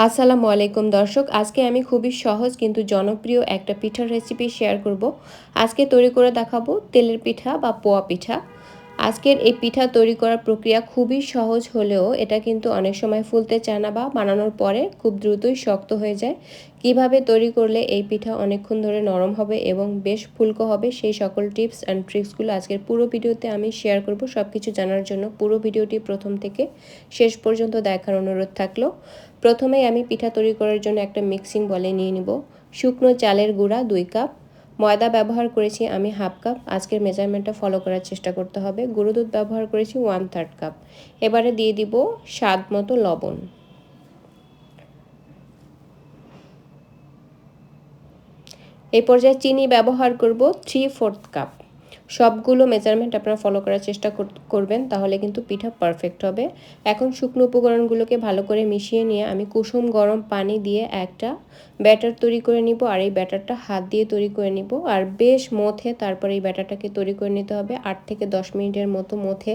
আসসালামু আলাইকুম দর্শক, আজকে আমি খুবই সহজ কিন্তু জনপ্রিয় একটা পিঠার রেসিপি শেয়ার করব। আজকে তৈরি করে দেখাবো তেলের পিঠা বা পোয়া পিঠা। আজকের এই পিঠা তৈরি করার প্রক্রিয়া খুবই সহজ হলেও এটা কিন্তু অনেক সময় ফুলতে চায় না বা বানানোর পরে খুব দ্রুতই শক্ত হয়ে যায়। কিভাবে তৈরি করলে এই পিঠা অনেকক্ষণ ধরে নরম হবে এবং বেশ ফুলকো হবে সেই সকল টিপস অ্যান্ড ট্রিক্সগুলো আজকের পুরো ভিডিওতে আমি শেয়ার করব। সব কিছু জানার জন্য পুরো ভিডিওটি প্রথম থেকে শেষ পর্যন্ত দেখার অনুরোধ থাকলো। প্রথমেই আমি পিঠা তৈরি করার জন্য একটা মিক্সিং বলে নিয়ে নিব। শুকনো চালের গুঁড়া 2 কাপ, ময়দা ব্যবহার করেছি আমি হাফ কাপ। আজকের মেজারমেন্টটা ফলো করার চেষ্টা করতে হবে। গুঁড়ো দুধ ব্যবহার করেছি 1/3 কাপ। এবারে দিয়ে দিব স্বাদ মতো লবণ। এই পর্যায়ে চিনি ব্যবহার করব 3/4 কাপ। সবগুলো মেজারমেন্ট আপনারা ফলো করার চেষ্টা করবেন, তাহলে কিন্তু পিঠা পারফেক্ট হবে। এখন শুকনো উপকরণগুলোকে ভালো করে মিশিয়ে নিয়ে আমি কুসুম গরম পানি দিয়ে একটা ব্যাটার তৈরি করে নিব। আর এই ব্যাটারটা হাত দিয়ে তৈরি করে নিব আর বেশ মথে তারপরে এই ব্যাটারটাকে তৈরি করে নিতে হবে। 8 থেকে 10 মিনিটের মতো মথে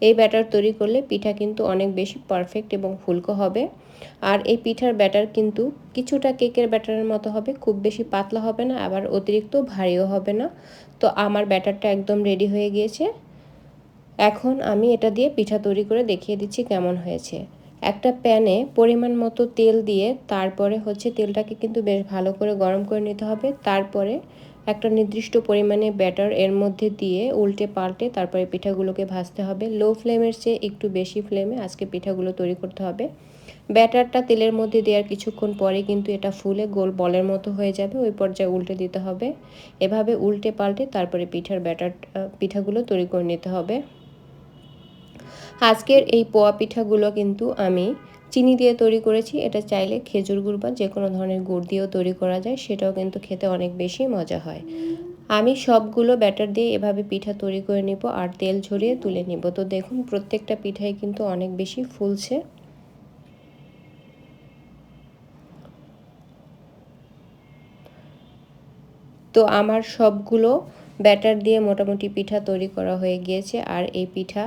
এই ব্যাটার তৈরি করলে পিঠা কিন্তু অনেক বেশি পারফেক্ট এবং ফুলকো হবে। আর এই পিঠার ব্যাটার কিন্তু কিছুটা কেকের ব্যাটারের মতো হবে, খুব বেশি পাতলা হবে না, আবার অতিরিক্ত ভারীও হবে না। তো আমার ব্যাটারটা একদম রেডি হয়ে গিয়েছে। এখন আমি এটা দিয়ে পিঠা তৈরি করে দেখিয়ে দিচ্ছি কেমন হয়েছে। একটা প্যানে পরিমাণ মতো তেল দিয়ে তারপরে তেলটাকে কিন্তু বেশ ভালো করে গরম করে নিতে হবে। তারপরে একটা নির্দিষ্ট পরিমাণে ব্যাটার এর মধ্যে দিয়ে উল্টে পাল্টে তারপরে পিঠাগুলোকে ভাজতে হবে। লো ফ্লেমের চেয়ে একটু বেশি ফ্লেমে আজকে পিঠাগুলো তৈরি করতে হবে। ব্যাটারটা তেলের মধ্যে দেওয়ার কিছুক্ষণ পরে কিন্তু এটা ফুলে গোল বলের মতো হয়ে যাবে। ওই পর্যায়ে উল্টে দিতে হবে। এভাবে উল্টে পাল্টে তারপরে পিঠাগুলো তৈরি করে নিতে হবে। আজকের এই পোয়া পিঠাগুলো কিন্তু আমি চিনি দিয়ে তৈরি করেছি। এটা চাইলে খেজুর গুড় বা যে কোনো ধরনের গুড় দিয়েও তৈরি করা যায়, সেটাও কিন্তু খেতে অনেক বেশি মজা হয়। আমি সবগুলো ব্যাটার দিয়ে এভাবে পিঠা তৈরি করে নিব আর তেল ঝরিয়ে তুলে নিব। তো দেখুন প্রত্যেকটা পিঠাই কিন্তু অনেক বেশি ফুলছে। তো আমার সবগুলো ব্যাটার দিয়ে মোটামুটি পিঠা তৈরি করা হয়ে গিয়েছে। আর এই পিঠা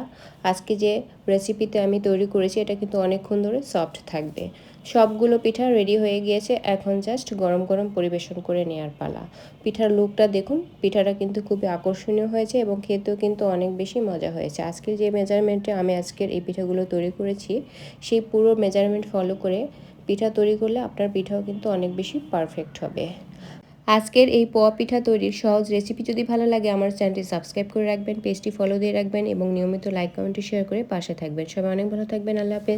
আজকে যে রেসিপিতে আমি তৈরি করেছি এটা কিন্তু অনেকক্ষণ ধরে সফট থাকবে। সবগুলো পিঠা রেডি হয়ে গিয়েছে, এখন জাস্ট গরম গরম পরিবেশন করে নেওয়ার পালা। পিঠার লুকটা দেখুন, পিঠাটা কিন্তু খুবই আকর্ষণীয় হয়েছে এবং খেতেও কিন্তু অনেক বেশি মজা হয়েছে। আজকের যে মেজারমেন্টে আমি আজকের এই পিঠাগুলো তৈরি করেছি সেই পুরো মেজারমেন্ট ফলো করে পিঠা তৈরি করলে আপনার পিঠাও কিন্তু অনেক বেশি পারফেক্ট হবে। আজকের এই পোয়া পিঠা তৈরির সহজ রেসিপি যদি ভালো লাগে আমার চ্যানেলটি সাবস্ক্রাইব করে রাখবেন, পেজটি ফলো দিয়ে রাখবেন এবং নিয়মিত লাইক কমেন্ট শেয়ার করে পাশে থাকবেন। সবাই অনেক ভালো থাকবেন। আল্লাহ হাফেজ।